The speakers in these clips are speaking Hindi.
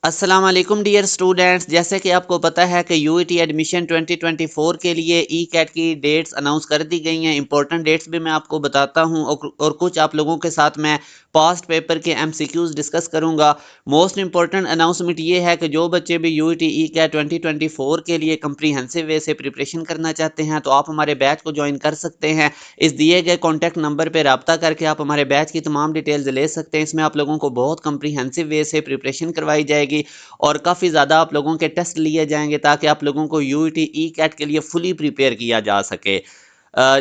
अस्सलाम वालेकुम डियर स्टूडेंट्स। जैसे कि आपको पता है कि यूईटी एडमिशन 2024 के लिए ई कैट की डेट्स अनाउंस कर दी गई हैं। इंपॉर्टेंट डेट्स भी मैं आपको बताता हूं और कुछ आप लोगों के साथ मैं पास्ट पेपर के एमसीक्यूज डिस्कस करूंगा। मोस्ट इंपॉर्टेंट अनाउंसमेंट ये है कि जो बच्चे भी यूईटी ई कैट 2024 के लिए कंप्रीहेंसिव वे से प्रिपरेशन करना चाहते हैं तो आप हमारे बैच को ज्वाइन कर सकते हैं। इस दिए गए कॉन्टैक्ट नंबर पर रब्ता करके आप हमारे बैच की तमाम डिटेल्स ले सकते हैं। इसमें आप लोगों को बहुत कंप्रीहेंसिव वे से प्रिपरेशन करवाई जाएगी और काफ़ी ज़्यादा आप लोगों के टेस्ट लिए जाएंगे ताकि आप लोगों को यूईटी ई कैट के लिए फुली प्रिपेयर किया जा सके।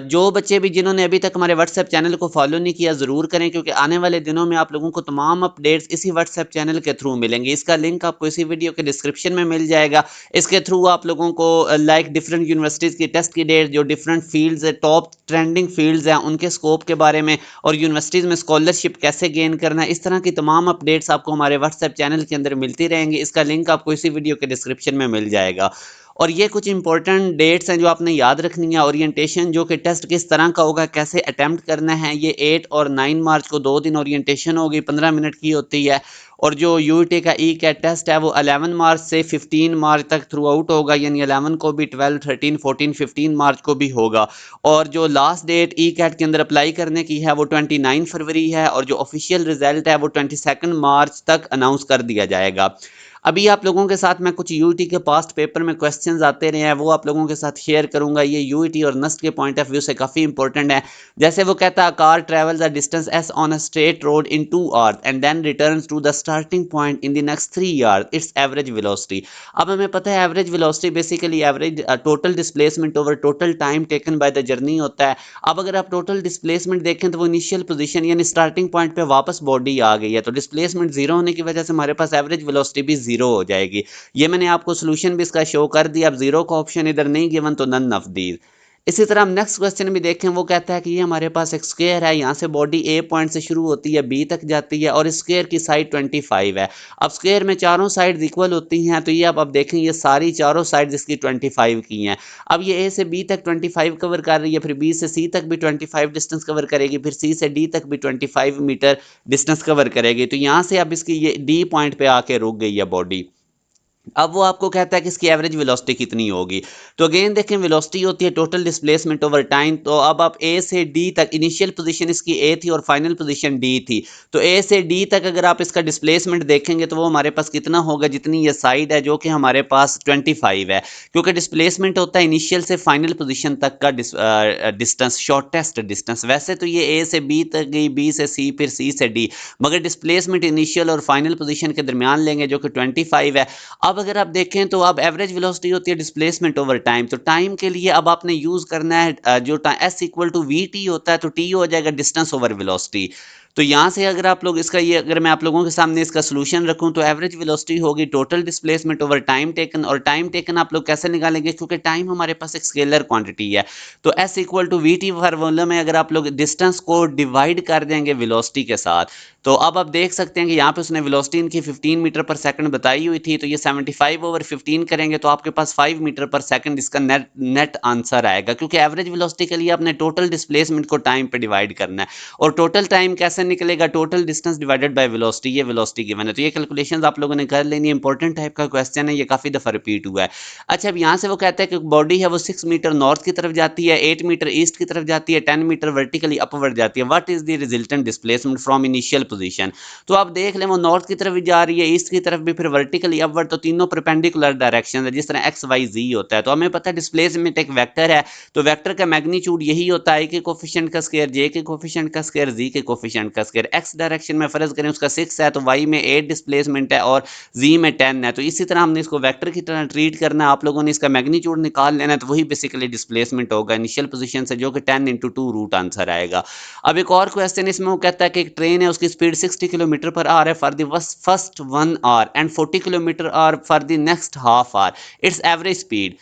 जो बच्चे भी जिन्होंने अभी तक हमारे व्हाट्सएप चैनल को फॉलो नहीं किया ज़रूर करें, क्योंकि आने वाले दिनों में आप लोगों को तमाम अपडेट्स इसी व्हाट्सएप चैनल के थ्रू मिलेंगे। इसका लिंक आपको इसी वीडियो के डिस्क्रिप्शन में मिल जाएगा। इसके थ्रू आप लोगों को लाइक डिफरेंट यूनिवर्सिटीज़ की टेस्ट की डेट, जो डिफरेंट फील्ड्स है, टॉप ट्रेंडिंग फील्ड्स हैं, उनके स्कोप के बारे में और यूनिवर्सिटीज़ में स्कॉलरशिप कैसे गेन करना है, इस तरह की तमाम अपडेट्स आपको हमारे व्हाट्सएप चैनल के अंदर मिलती रहेंगी। इसका लिंक आपको इसी वीडियो के डिस्क्रिप्शन में मिल जाएगा। और ये कुछ इंपॉर्टेंट डेट्स हैं जो आपने याद रखनी है। ओरिएंटेशन जो कि टेस्ट किस तरह का होगा, कैसे अटेम्प्ट करना है, ये 8 और 9 मार्च को 2 दिन ओरिएंटेशन होगी, 15 मिनट की होती है। और जो यूईटी का ई कैट टेस्ट है वो 11 मार्च से 15 मार्च तक थ्रू आउट होगा, यानी 11 को भी, 12, 13, 14, 15 मार्च को भी होगा। और जो लास्ट डेट ई कैट के अंदर अप्लाई करने की है वो 29 फरवरी है और जो ऑफिशियल रिजल्ट है वो 22 मार्च तक अनाउंस कर दिया जाएगा। अभी आप लोगों के साथ मैं कुछ यूईटी के पास्ट पेपर में क्वेश्चंस आते रहे हैं वो आप लोगों के साथ शेयर करूंगा। ये यूईटी और नस्ट के पॉइंट ऑफ व्यू से काफ़ी इंपॉर्टेंट है। जैसे वो कहता है, car travels a distance s on a straight road in 2 hours and then returns to the starting point in the next 3 hours, its average velocity. अब हमें पता है average velocity basically average total displacement over total time taken by the journey होता है। अब अगर आप टोटल डिस्प्लेसमेंट देखें तो वो इनिशियल पोजीशन यानी स्टार्टिंग पॉइंट पे वापस बॉडी आ गई है, तो डिस्प्लेसमेंट जीरो होने की वजह से हमारे पास एवरेज वेलोसिटी भी जीरो हो जाएगी। ये मैंने आपको सोल्यूशन भी इसका शो कर दिया। अब जीरो का ऑप्शन इधर नहीं गिवन तो नन ऑफ दीज। इसी तरह हम नेक्स्ट क्वेश्चन भी देखें, वो कहता है कि ये हमारे पास एक स्क्वायर है, यहाँ से बॉडी ए पॉइंट से शुरू होती है, बी तक जाती है और स्क्वायर की साइड 25 है। अब स्क्वायर में चारों साइड इक्वल होती हैं, तो ये अब देखें ये सारी चारों साइड इसकी 25 की हैं। अब ये ए से बी तक 25 कवर कर रही है, फिर बी से सी तक भी 25 डिस्टेंस कवर करेगी, फिर सी से डी तक भी 25 मीटर डिस्टेंस कवर करेगी। तो यहाँ से अब इसकी ये डी पॉइंट पे आके रुक गई है बॉडी। अब वो आपको कहता है कि इसकी एवरेज वेलोसिटी कितनी होगी। तो अगेन देखें, वेलोसिटी होती है टोटल डिस्प्लेसमेंट ओवर टाइम। तो अब आप ए से डी तक, इनिशियल पोजीशन इसकी ए थी और फाइनल पोजीशन डी थी, तो ए से डी तक अगर आप इसका डिस्प्लेसमेंट देखेंगे तो वो हमारे पास कितना होगा, जितनी ये साइड है, जो कि हमारे पास 25 है। क्योंकि डिस्प्लेसमेंट होता है इनिशियल से फाइनल पोजीशन तक का डिस्टेंस, शॉर्टेस्ट डिस्टेंस। वैसे तो ये ए से बी तक गई, बी से सी, फिर सी से डी, मगर डिस्प्लेसमेंट इनिशियल और फाइनल पोजीशन के दरमियान लेंगे जो कि 25 है। अब अगर आप देखें तो अब एवरेज वेलोसिटी होती है डिस्प्लेसमेंट ओवर टाइम। तो टाइम के लिए अब आपने यूज करना है जो s equal to v t होता है, तो टी हो जाएगा डिस्टेंस ओवर वेलोसिटी। तो यहाँ से अगर आप लोग इसका, ये अगर मैं आप लोगों के सामने इसका सोल्यूशन रखूं तो एवरेज वेलोसिटी होगी total displacement over time taken. और टाइम टेकन आप लोग कैसे निकालेंगे, क्योंकि टाइम हमारे पास एक स्केलर क्वांटिटी है। तो s equal to v t formula में अगर आप लोग डिस्टेंस को डिवाइड कर देंगे वेलोसिटी के साथ, तो अब आप देख सकते हैं कि यहाँ पे उसने वेलोसिटी इनकी 15 मीटर पर सेकंड बताई हुई थी, तो ये 75 ओवर 15 करेंगे तो आपके पास 5 मीटर पर सेकंड इसका नेट आंसर आएगा। क्योंकि एवरेज वेलोसिटी के लिए आपने टोटल डिस्प्लेसमेंट को टाइम पे डिवाइड करना है। और टोटल टाइम कैसे निकलेगा, total distance divided by velocity, ये वेलोसिटी गिवन है। तो ये कैलकुलेशंस आप लोगों ने कर लेनी है। इंपॉर्टेंट टाइप का क्वेश्चन है, ये काफी दफा रिपीट हुआ है। अच्छा, अब यहाँ से वो कहता है कि बॉडी है वो 6 मीटर नॉर्थ की तरफ जाती है, 8 मीटर ईस्ट की तरफ जाती है, 10 मीटर वर्टिकली अपवर्ड जाती है। What is the resultant displacement from initial position. तो आप देख लें वो नॉर्थ की तरफ भी जा रही है, ईस्ट की तरफ भी, फिर वर्टिकली अपवर्ड, तो तीनों परपेंडिकुलर डायरेक्शन है, जिस तरह एक्स वाई जी होता है। तो हमें पता है डिस्प्लेसमेंट एक वेक्टर है, तो वेक्टर का मैग्नीट्यूड यही होता है के कोफिशिएंट का स्क्वायर, जे के कोफिशिएंट का स्क्वायर, जी के कोफिशिएंट का स्क्वायर। एक्स डायरेक्शन में फर्ज करें उसका 6 है, तो वाई में 8 डिस्प्लेसमेंट है और जी में 10 है। तो इसी तरह हमने इसको वेक्टर की तरह ट्रीट करना है। आप लोगों ने इसका मैग्नीट्यूड निकाल लेना है, तो वही बेसिकली डिस्प्लेसमेंट होगा इनिशियल पोजीशन से, जो कि 10 × 2 रूट आंसर आएगा। अब एक और क्वेश्चन इसमें वो कहता है कि एक ट्रेन है, उसकी स्पीड 60 किलोमीटर पर आवर है for the first 1 our and 40 kilometre hour for the next half hour, it's average speed.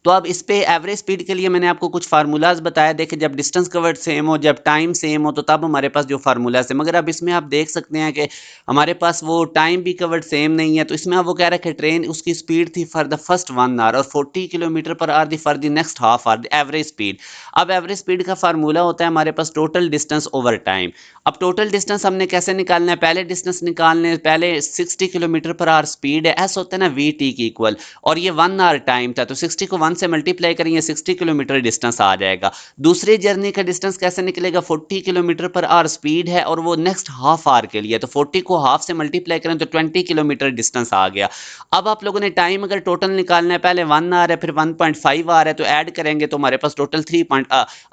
तो अब इस पे एवरेज स्पीड के लिए मैंने आपको कुछ फार्मूलाज बताया। देखिए जब डिस्टेंस कवर्ड सेम हो, जब टाइम सेम हो, तो तब हमारे पास जो फार्मूलाज है। मगर अब इसमें आप देख सकते हैं कि हमारे पास वो टाइम भी कवर्ड सेम नहीं है। तो इसमें अब वो कह रहा है कि ट्रेन उसकी स्पीड थी फॉर द फर्स्ट 1 आवर और 40 kilometre per hour the for the next half hour, average speed. अब एवरेज स्पीड का फार्मूला होता है हमारे पास टोटल डिस्टेंस ओवर टाइम। अब टोटल डिस्टेंस हमने कैसे निकालना है, पहले डिस्टेंस निकालने पहले 60 किलोमीटर पर आवर स्पीड है, एस होता है ना वी टी की इक्वल, और ये 1 आवर टाइम था, तो 60 को 1 से मल्टीप्लाई करेंगे, 60 किलोमीटर डिस्टेंस आ जाएगा। दूसरी जर्नी का डिस्टेंस कैसे निकलेगा, 40 किलोमीटर पर आवर स्पीड है और वो नेक्स्ट हाफ आवर के लिए, तो 40 को हाफ से मल्टीप्लाई करें तो 20 किलोमीटर डिस्टेंस आ गया। अब आप लोगों ने टाइम अगर टोटल निकालना है, पहले 1 आवर है फिर 1.5 आवर है, तो ऐड करेंगे तो हमारे पास टोटल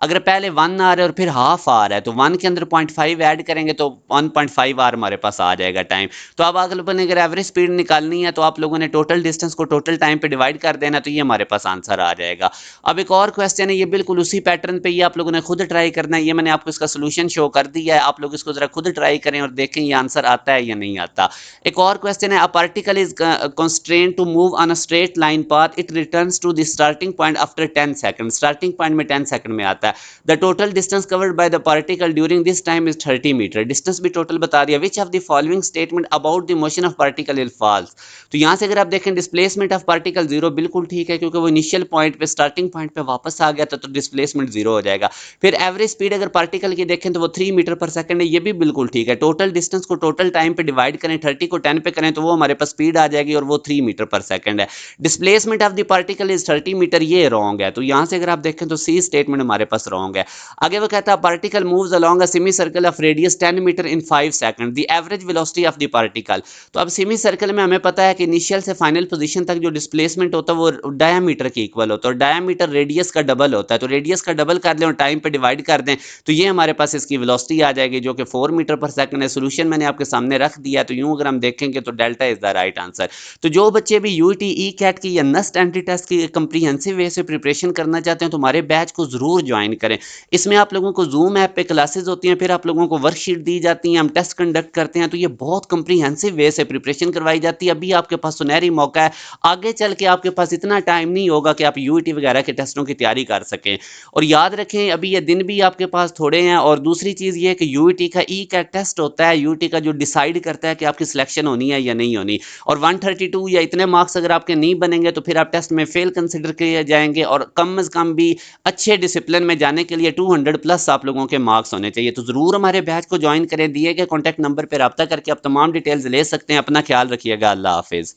अगर पहले 1 आवर है और फिर हाफ आवर है तो 1 के अंदर 0.5 ऐड करेंगे तो 1.5 आवर हमारे पास आ जाएगा टाइम। तो अब आप लोगों ने अगर एवरेज स्पीड निकालनी है तो आप लोगों ने टोटल डिस्टेंस को टोटल टाइम पे डिवाइड कर देना, तो ये हमारे पास आंसर आ जाएगा। अब एक और क्वेश्चन है, ये बिल्कुल उसी पैटर्न पे, ये आप लोगों ने खुद ट्राई करना है। ये मैंने आपको इसका सोल्यूशन शो कर दिया है, आप लोग इसको जरा खुद ट्राई करें और देखें ये आंसर आता है या नहीं आता। एक और क्वेश्चन है, a particle is constrained to move on a straight line path, it returns to the starting point after 10 seconds। Starting point में 10 सेकंड में आता है। The total distance covered by the particle during this time is 30 metre. Distance भी टोटल बता दिया। Which of the following statement about the motion of particle is false. तो यहां से अगर आप देखें डिस्प्लेसमेंट ऑफ पार्टिकल जीरो, बिल्कुल ठीक है, क्योंकि वो इनिशियल पॉइंट पे स्टार्टिंग पॉइंट पे वापस आ गया था, तो डिस्प्लेसमेंट जीरो हो जाएगा। फिर एवरेज स्पीड अगर पार्टिकल की देखें तो वो 3 मीटर पर सेकंड है, ये भी बिल्कुल ठीक है। टोटल डिस्टेंस को टोटल टाइम पे डिवाइड करें, 30 को 10 पे करें तो वो हमारे पास स्पीड आ जाएगी और वो 3 मीटर पर सेकंड है। Displacement of the particle is 30 metre, ये रॉन्ग है। तो यहां से अगर आप देखें तो सी स्टेटमेंट हमारे पास रॉन्ग है। आगे वो कहता है particle moves along a semi circle of radius 10 metre in 5 second, the average velocity of the particle. तो अब सेमी सर्कल में हमें पता है कि इनिशियल से फाइनल पोजीशन तक जो डिस्प्लेसमेंट होता है वो डायमीटर के इक्वल होता है, और डायमीटर रेडियस का डबल होता है। तो रेडियस का डबल कर दें और टाइम पे डिवाइड कर दें तो ये हमारे पास इसकी वेलोसिटी आ जाएगी, जो कि 4 मीटर पर सेकंड है। सोल्यूशन मैंने आपके सामने रख दिया, तो यूं अगर हम देखेंगे तो delta is the right answer. तो जो बच्चे भी यूटी ई कैट की या नेस्ट एंट्री टेस्ट की कंप्रीहेंसिव वे से प्रिपरेशन करना चाहते हैं तो हमारे बैच को जरूर ज्वाइन करें। इसमें आप लोगों को जूम ऐप पे क्लासेस होती हैं, फिर आप लोगों को वर्कशीट दी जाती हैं, हम टेस्ट कंडक्ट करते हैं, तो ये बहुत कंप्रीहेंसिव वे से प्रिपरेशन करवाई जाती है। अभी आपके पास सुनहरी मौका है, आगे चल के आपके पास इतना टाइम नहीं होगा कि आप यूटी वगैरह के टेस्टों की तैयारी कर सकें। और याद रखें अभी ये दिन भी आपके पास थोड़े हैं। और दूसरी चीज़ ये है कि यूटी का ई कैट टेस्ट होता है, यूटी का जो डिसाइड करता है कि आपकी सिलेक्शन होनी है या नहीं होनी। और 132 या इतने मार्क्स अगर आपके नहीं बनेंगे तो फिर आप टेस्ट में फेल कंसिडर किए जाएंगे, और कम से कम भी अच्छे डिसिप्लिन में जाने के लिए 200 प्लस आप लोगों के मार्क्स होने चाहिए। तो ज़रूर हमारे बैच को ज्वाइन करें, दिए गए कॉन्टैक्ट नंबर पर रब्ता करके आप तमाम डिटेल्स ले सकते हैं। अपना ख्याल रखिएगा, अल्लाह हाफिज़।